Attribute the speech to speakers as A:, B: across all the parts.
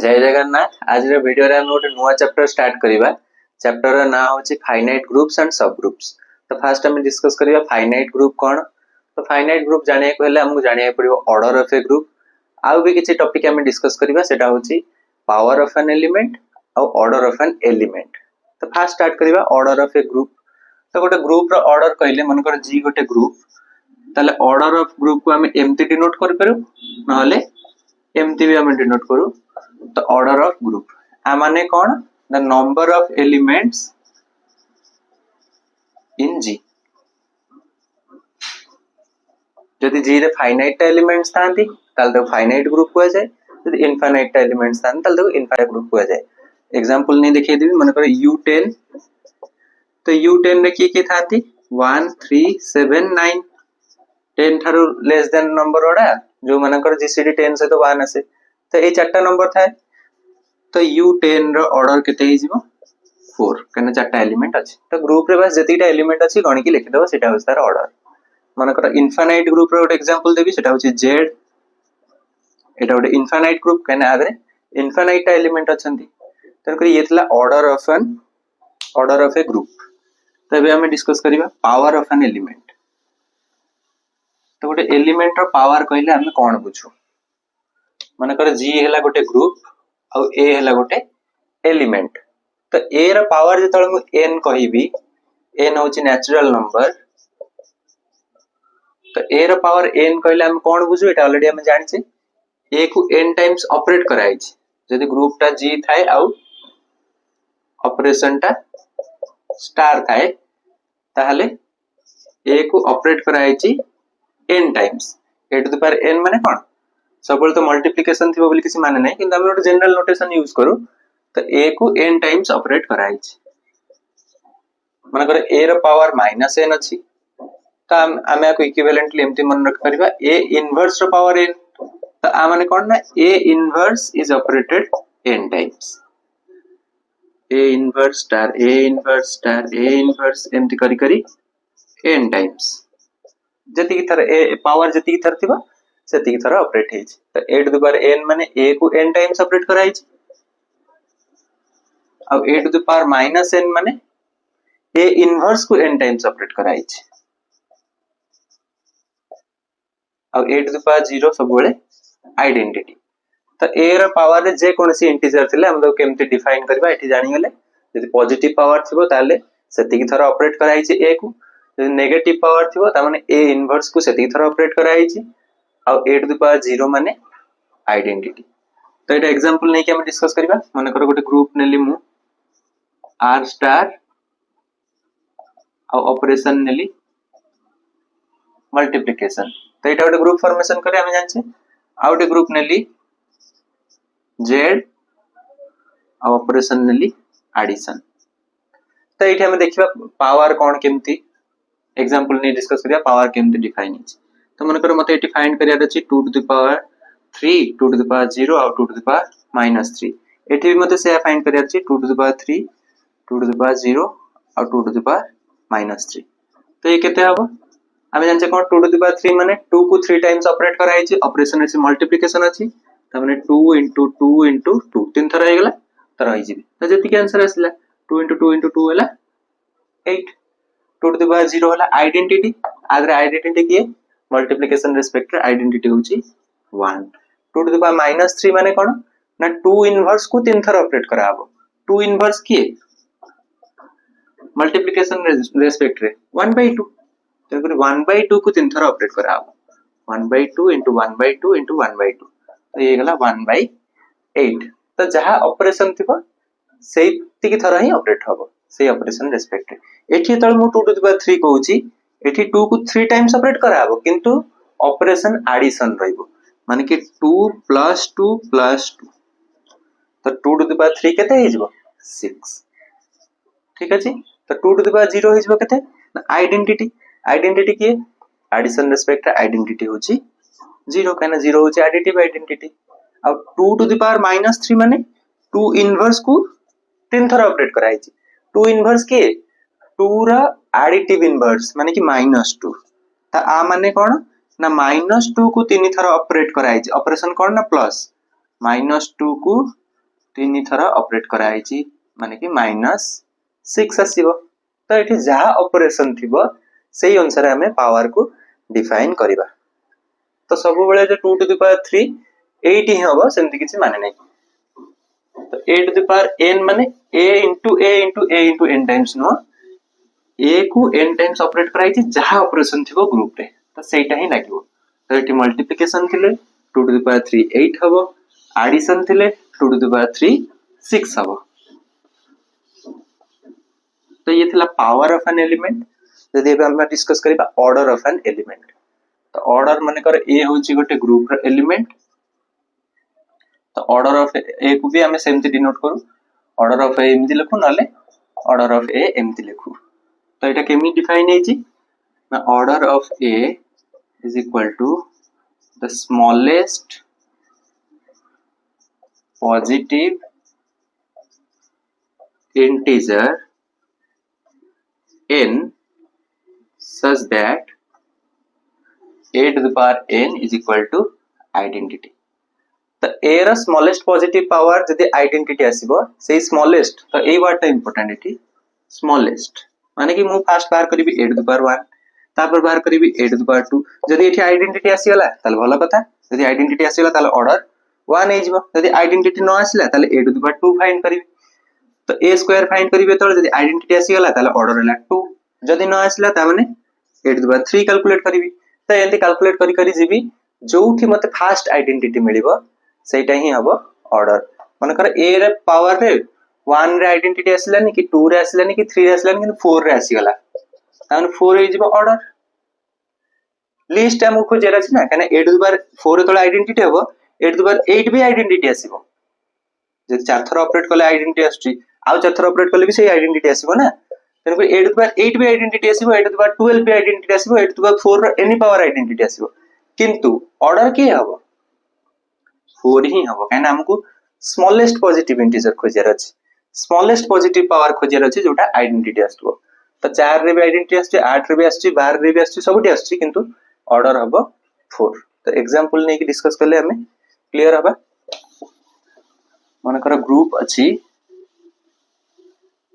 A: जय जगन्नाथ। आज वीडियो रे हम गोटे नुआ चैप्टर स्टार्ट करिबा। चैप्टर रा नाम होची फाइनाइट ग्रुप्स एंड सब ग्रुप्स। तो फर्स्ट हम डिस्कस करिबा फाइनाइट ग्रुप कोन। तो फाइनाइट ग्रुप जानिया को हेले हमहु जानिया पड़िबो ऑर्डर ऑफ ए ग्रुप। आउ भी किछि टॉपिक हम डिस्कस करिबा सेटा होची पावर ऑफ एन एलिमेंट और ऑर्डर ऑफ एन एलिमेंट। तो फर्स्ट स्टार्ट करिबा ऑर्डर ऑफ ए ग्रुप। तो गोटे ग्रुप रो ऑर्डर कहले मन कर जी गोटे ग्रुप, ताले ऑर्डर ऑफ ग्रुप को हम एमती डिनोट कर पारू, नहले एमती भी हम डिनोट करू। तो ऑर्डर ऑफ ग्रुप आ माने कौन, the number of elements in G. जदि जी रे फाइनाइट एलिमेंट्स थांती ताल तो फाइनाइट ग्रुप को जाए, जदि इनफाइनाइट एलिमेंट्स थांती ताल तो इनफाइनाइट ग्रुप को जाए। एग्जांपल नहीं दिखाई देबी, मन कर U10। तो U10 रे की थांती 1 3 7 9 10 थारो लेस देन नंबर ओडा जो मन कर जीसीडी 10 से तो 1 आसे। तो ए चारटा नंबर थाए। तो U10 रो ऑर्डर केते ही जीवो 4, कने चारटा एलिमेंट अछि। तो ग्रुप रे बस जतिटा एलिमेंट अछि गणी की लिखि देबो, सेटा होस तार ऑर्डर। मन कर इनफाइनाइट ग्रुप रो एक एग्जांपल देबी, सेटा होछि Z। एटा गोटे इनफाइनाइट ग्रुप, कने आगरे इनफाइनाइट एलिमेंट अछंती। तन कर ये थला ऑर्डर ऑफ ए ग्रुप। तो अबे हम डिस्कस करिबा पावर ऑफ एन एलिमेंट। तो गोटे एलिमेंट रो पावर कहले हम कोन बुझू। मन कर G हैला गोटे ग्रुप और A हैला गोटे एलिमेंट। तो A रो पावर जेतल मु n कहिबी, n होची नेचुरल नंबर। तो A रो पावर n कहले हम कोन बुझू, एटा ऑलरेडी हम जानि छी। A को n टाइम्स ऑपरेट कराई छी। जदि ग्रुप टा G थाए आउ ऑपरेशन टा स्टार थाए, ताहले A को ऑपरेट कराई छी n times. a to the power n माने कोन, सब तो मल्टीप्लिकेशन थी बोली किसी माने नहीं, किंतु हम एक जनरल नोटेशन यूज करू। तो a को n टाइम्स ऑपरेट कराई छी। मन कर a रो पावर -n अछि, तो हम को इक्विवेलेंटली एम्ति मन रख परिबा a इनवर्स रो पावर n। तो आ माने कोन ना, a inverse is operated n times. a inverse star a inverse star a inverse एम्ति करी करी n टाइम्स। जति की तरह a पावर जति की तरह थिबा सेति की तरह ऑपरेट हे छी। तो a to the power n माने a को n टाइम्स ऑपरेट कराई छी, और a to the power -n माने a इनवर्स को n टाइम्स ऑपरेट कराई छी, और a टू द पावर 0 सब बेले आइडेंटिटी। तो a रो पावर रे जे कोनसी इंटीजर थिले हम तो केमति डिफाइन करबा एठी जानि गेले। यदि पॉजिटिव पावर थिबो ताले सेति की तरह ऑपरेट कराई छी a को, यदि नेगेटिव पावर थिबो ता माने a इनवर्स को सेति की तरह ऑपरेट कराई छी, और a टू द पावर 0 माने आइडेंटिटी। तो एटा एग्जांपल नै कि हम डिस्कस करिबा। माने करो गोटे ग्रुप नेली मु r स्टार और ऑपरेशन नेली मल्टीप्लिकेशन। तो एटा गोटे ग्रुप फॉर्मेशन करे हम जान छी। आ गोटे ग्रुप नेली z और ऑपरेशन नेली एडिशन। तो एठी हम देखिबा पावर कोन केमती, एग्जांपल नै डिस्कस करिया पावर केमती डिफाइन अछि। तो मन करो मते एटी फाइंड करिया अछि 2 to the power 3 2 to the power 0 और 2 टू द पावर -3। एठी भी मते से फाइंड करिया अछि 2 to the power 3 2 to the power 0 और 2 टू द पावर -3। तो ये केते हबो, हम जान छै कोन 2 टू द पावर 3 माने 2 को 3 टाइम्स ऑपरेट कराई छी, ऑपरेशन अछि मल्टीप्लिकेशन अछि। त माने 2 * 2 * 2 तीन थरा हे गेला त रहि जिबी। तो जति के आंसर आसला 2 * 2 * 2 होला 8। 2 टू द पावर 0 होला आइडेंटिटी। आगरे आइडेंटिटी किए मल्टीप्लिकेशन रेस्पेक्ट आइडेंटिटी होची 1। 2 टू द पावर -3 माने कोन ना 2 इनवर्स को तीन थर ऑपरेट कराबो। 2 इनवर्स किए मल्टीप्लिकेशन रेस्पेक्ट रे 1/2, तो फिर 1/2 को तीन थर ऑपरेट कराबो। 1/2 * 1/2 * 1/2, तो ये गला 1/8। तो जहां ऑपरेशन थिबो सेति की थरा ही ऑपरेट होबो, से ऑपरेशन रेस्पेक्ट रे। एठी तळ मु 2 टू द पावर 3 कहूची, एठी 2 को 3 टाइम्स ऑपरेट कराबो, किंतु ऑपरेशन एडिशन रहइबो। माने कि 2 + 2 + 2, तो 2 टू द पावर 3 केते हे जिवो 6। ठीक अछि। तो 2 टू द पावर 0 हे जिवो केते ना आइडेंटिटी। आइडेंटिटी की एडिशन रेस्पेक्ट आइडेंटिटी होची 0, काना 0 होची एडिटिव आइडेंटिटी। अब 2 टू द पावर -3 माने 2 इनवर्स को तीन थर ऑपरेट कराई छी। 2 इनवर्स के 2 रा एडिटिव इनवर्स माने कि -2। ता आ माने कोन ना -2 को तीन थर ऑपरेट कराई छी। ऑपरेशन कोन ना प्लस -2 को तीन थर ऑपरेट कराई माने कि -6 आसीबो। तो एठी जहा ऑपरेशन थिबो सेही अनुसार हमें पावर को डिफाइन करिबा। तो सब बेले जो 2 टू द पावर 3 8 ही हबो सेमति किछि माने नै। तो a to the power n माने a into a into a into n times नो a को n टाइम्स ऑपरेट कराई जहा ऑपरेशन थिबो ग्रुप रे तो सेटा ही लागिवो। तो एठी मल्टीप्लिकेशन थिले 2 टू द पावर 3 8 हबो, एडिशन थिले 2 टू द पावर 3 6 हबो। तो ये थिला पावर ऑफ एन एलिमेंट। जदि एबे हम डिस्कस करिबा ऑर्डर ऑफ एन एलिमेंट। तो ऑर्डर माने कर a होची गोटे ग्रुप रो एलिमेंट। तो ऑर्डर ऑफ a को भी हमें सेमति डिनोट करू, ऑर्डर ऑफ a एमति लिखु नाले ऑर्डर ऑफ a एमति लिखु। तो एटा केमि डिफाइन हेची ना order of a is equal to the smallest positive integer n such that a to the power n is equal to identity। तो a रो smallest positive power जदि identity आसीबो सेही smallest तो ए वर्ड इंपोर्टेंट एठी स्मॉलेस्ट माने कि मु फास्ट बाहर करिवि a to the power 1 तापर बाहर करिवि a to the power 2 जदि एठी आइडेंटिटी आसीगला ताले भलो कथा जदि आइडेंटिटी आसीगला ताले ऑर्डर 1 हे जिवो जदि आइडेंटिटी न आसीला ताले a to the power 2 find करिवि। तो a स्क्वायर फाइंड करिवि तो जदि आइडेंटिटी आसीगला ताले ऑर्डर हला 2 जदि न आसीला ता माने a to the power 3 calculate करिवि। तो एंती कैलकुलेट करी करी जिवि जोठी मते फास्ट आइडेंटिटी मिलिबो सेटा ही हबो ऑर्डर। माने कर a रे पावर रे 1 रे आइडेंटिटी आसीलानी कि 2 रे आसीलानी कि 3 रे आसीलानी कि 4 रे आसीगला ताने 4 हे जिवो ऑर्डर। लिस्ट हमको खोजेरा अछि ना कने a to the power 4 रे तळे आइडेंटिटी हबो a to the power 8 भी आइडेंटिटी आसीबो। जदि 4 थर ऑपरेट करले आइडेंटिटी आछी आ 4 थर ऑपरेट करले भी सेही आइडेंटिटी आसीबो ना। तने को a to the power 8 भी आइडेंटिटी आसीबो, a to the power 12 भी आइडेंटिटी आसीबो, a to the power 4 रो एनी पावर आइडेंटिटी आसीबो। किंतु ऑर्डर के हबो 4 ही हबो काहे ना हमको स्मॉलेस्ट पॉजिटिव इंटीजर खोजेरा अछि, स्मॉलेस्ट पॉजिटिव पावर खोजेरा अछि जोटा आइडेंटिटी आस्तबो। तो 4 रे भी आइडेंटिटी आछी, 8 रे भी आछी, 12 रे भी आछी, सबटी आछी किंतु ऑर्डर हबो 4। तो एग्जांपल नै कि डिस्कस करले हमें क्लियर हबा। माने कर ग्रुप अछि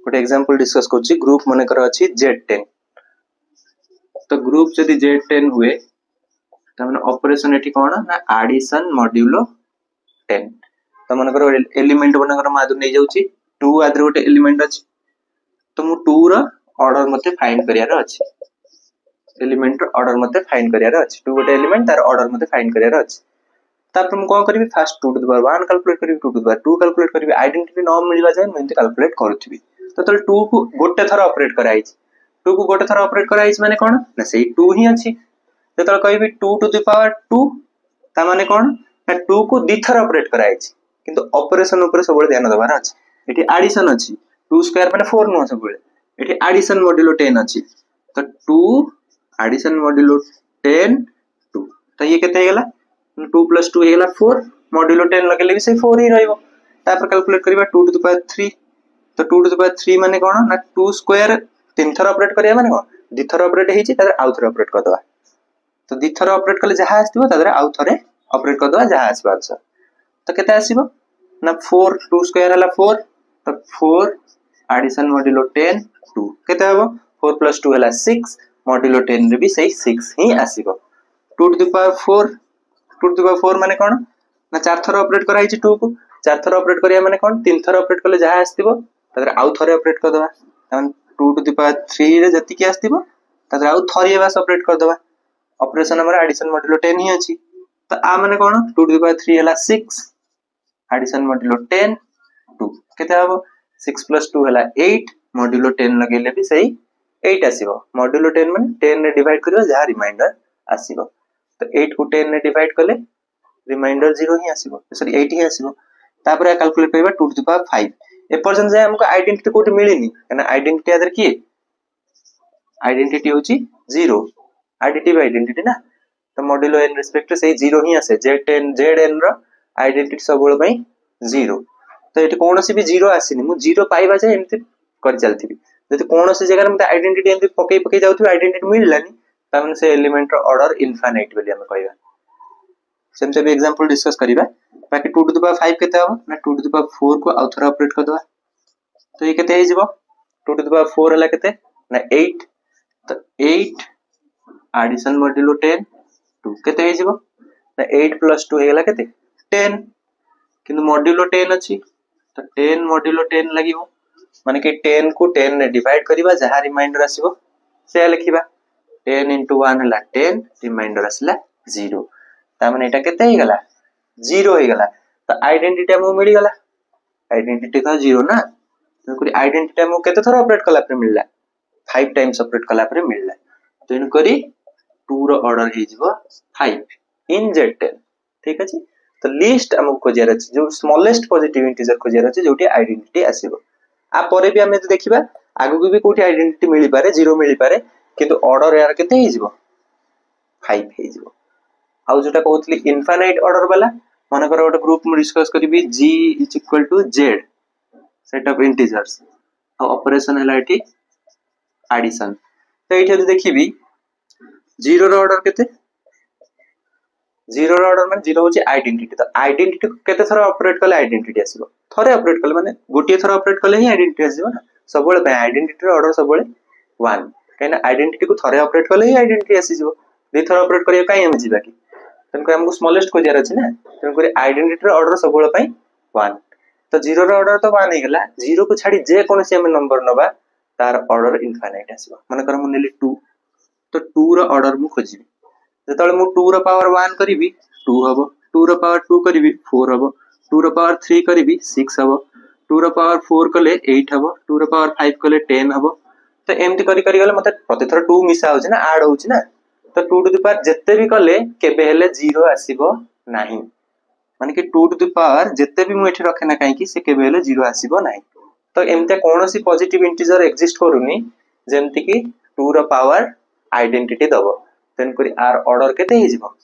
A: गोटे एग्जांपल डिस्कस करछि ग्रुप माने कर अछि Z10। तो ग्रुप जदि Z10 हुए त माने ऑपरेशन एठी कोन ना एडिशन मॉड्यूलो 10। तो माने कर एलिमेंट बना कर मादु नै जाउछि 2 आदर गोटे एलिमेंट अछि तो मु 2 रो ऑर्डर मते फाइंड करियार अछि, एलिमेंट रो ऑर्डर मते फाइंड करियार अछि, 2 गोटे एलिमेंट तार ऑर्डर मते फाइंड करियार अछि। तापर मु कोन करिवि first 2 to the power 1 calculate करिवि, 2 टू द पावर 2 कैलकुलेट करिवि, आइडेंटिटी न मिलबा जाय मैं कैलकुलेट करथिबि। तो तले 2 को गोटे थर ऑपरेट कराई 2 को गोटे थर ऑपरेट कराई माने कोन ना सेही 2 ही अछि। जतल कहबि 2 टू द पावर 2 ता माने कोन ना 2 को दी थर ऑपरेट कराई किंतु ऑपरेशन ऊपर सब बेले ध्यान देबार अछि। एठी एडिशन अछि 2 स्क्वायर माने 4 नो सब बेले एठी एडिशन मॉड्यूलो 10 अछि तो 2 एडिशन मॉड्यूलो 10 2 तो ये केते हेगला 2 + 2 हेगला 4 मॉड्यूलो 10 लगेले भी से 4 ही रहइबो। तापर कैलकुलेट करिबा 2 टू द पावर 3 तो 2 टू द पावर 3 माने कोन ना 2 स्क्वायर 3 थर ऑपरेट करिया माने कोन दी थर ऑपरेट हेछि तारे आउ थर ऑपरेट कर दवा। तो दी थर ऑपरेट करले जहा आस्तिबो तारे आउ थरे ऑपरेट कर दवा जहा आसीबा आंसर। तो केते आसीबो ना 4 2 स्क्वायर हला 4 तो 4 एडिशन मॉड्यूलो 10 2 केते हबो 4 + 2 हला 6 मॉड्यूलो 10 रे भी सही 6 ही आसीबो। 2 to the power 4 2 to the power 4 माने कोन ना 4 थर ऑपरेट कराई छि 2 को 4 थर ऑपरेट करिया माने कोन 3 थर ऑपरेट करले जहा आस्तिबो तारे आउ थरे ऑपरेट कर दवा। तन 2 टू द पावर 3 रे जति के आस्तिबो तारे आउ थरिए बास ऑपरेट कर दवा। ऑपरेशन हमर एडिशन मॉड्यूलो 10 ही अछि तो आ माने कोन 2 टू द पावर 3 हला 6 एडिशन मॉड्यूलो 10 2 केते हबो 6 + 2 हला 8 मॉड्यूलो 10 लगेले भी सही 8 आसीबो। मॉड्यूलो 10 माने 10 रे डिवाइड करियो जहा रिमाइंडर आसीबो। तो 8 को 10 रे डिवाइड करले रिमाइंडर 0 ही आसीबो सॉरी 8 ही आसीबो। तापर कैलकुलेट करबा 2 to the power 5 a person जे हमको आइडेंटिटी कोठी मिलिनी कना आइडेंटिटी अदर की आइडेंटिटी होची 0 एडिटिव आइडेंटिटी ना। तो मॉड्यूलो n रिस्पेक्ट से 0 ही आसे zn रो आइडेंटिटी सब बेले पई 0। तो एठी कोनोसी भी 0 आसीनी मु 0 पाइबा जे एमति कर चलथिबी जति कोनोसी जगह रे मते आइडेंटिटी एमति पकई पकई जाउथि आइडेंटिटी मिललानी ता माने से एलिमेंट रो ऑर्डर इनफाइनाइट बोली हम कहबा। सेमते भी एग्जांपल डिस्कस करिबा बाकी 2 टू द पावर 5 केते हो ना 2 टू द पावर 4 को आउथर ऑपरेट कर दवा तो ये केते हे जिवो 2 टू द पावर 4 हला केते ना 8 तो 8 एडिशन मॉड्यूलो 10 2 केते हे जिवो ना 8 प्लस 2 हेगला केते 10 किंतु मॉड्यूलो 10 अछि तो 10 मॉड्यूलो 10 लागिवो माने कि 10 को 10 ने डिवाइड करिबा जहा रिमाइंडर आसीबो से लिखिबा 10 into 1 हला 10 रिमाइंडर आसला 0 ता माने एटा केते हे गला 0 हे गला तो आइडेंटिटी हमो मिली गला आइडेंटिटी का 0 ना तो कोई आइडेंटिटी हमो केते थोर ऑपरेट कला पर मिलला 5 टाइम्स ऑपरेट कला पर मिलला तो इन करी 2 रो ऑर्डर हे जिवो 5 इन Z10 ठीक अछि तो लिस्ट हमको खोजियार अछि जो स्मॉलेस्ट पॉजिटिव इंटीजर खोजियार अछि जोटी आइडेंटिटी आसीबो आ परे भी हमें देखिबा आगु को भी कोठी आइडेंटिटी मिली पारे 0 मिली पारे किंतु ऑर्डर यार केते हे जिवो 5 हे जिवो आउ जोटा कहउतली इनफाइनाइट ऑर्डर वाला माने कर गोटे ग्रुप में डिस्कस करबी g = z set of integers आ ऑपरेशन हला एठी एडिशन तो एठी यदि देखिबी 0 रो ऑर्डर केते 0 रो ऑर्डर माने 0 होची आइडेंटिटी तो आइडेंटिटी केते थरा ऑपरेट कले आइडेंटिटी आसीबो थरे ऑपरेट कले माने गोटिए थरा ऑपरेट कले ही आइडेंटिटी आसीबो ना सबले पे आइडेंटिटी रो ऑर्डर सबले 1 कहना आइडेंटिटी को थरे ऑपरेट कले ही आइडेंटिटी आसीबो दे थरा ऑपरेट करियो काई हम जिबा की तनको हमको स्मॉलेस्ट खोजियार अछि ना तनको आइडेंटिटी रो ऑर्डर सबले पई 1 तो 0 रो ऑर्डर तो 1 हे गेला 0 को छाडी जे कोनसी हम नंबर नबा तार ऑर्डर इनफाइनाइट आसीबो माने कर हम नेली 2 तो 2 रो ऑर्डर मु खोजिबी जेतले मु 2 रो पावर 1 करिवि 2 हबो 2 रो पावर 2 करिवि 4 हबो 2 रो पावर 3 करिवि 6 हबो 2 रो पावर 4 कले 8 हबो 2 रो पावर 5 कले 10 हबो तो एमती करी करी गले मते प्रति थर 2 मिसा होछि ना ऐड होछि ना तो 2 टू द पावर जत्ते भी कले केबे हेले 0 आसीबो नाही माने कि 2 टू द पावर जत्ते भी मु एठी रखे ना काहे कि से केबे हेले 0 आसीबो नाही तो एमते कोनोसी पॉजिटिव इंटीजर एग्जिस्ट करूनी जेमति कि 2 रो पावर आइडेंटिटी दबो देन करी आर ऑर्डर केते हे जिवो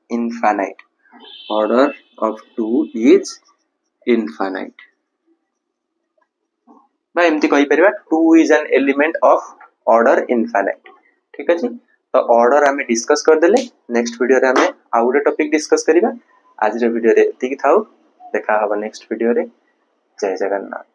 A: infinite order of 2 is infinite बा एमती कहि परिबा 2 is an element of order infinite ठीक अछि तो ऑर्डर हमें डिस्कस कर देले नेक्स्ट वीडियो रे हमें आउटे टॉपिक डिस्कस करिबा आज रे वीडियो रे एतिकी थाउ देखा हबा नेक्स्ट वीडियो रे जय जगन्नाथ।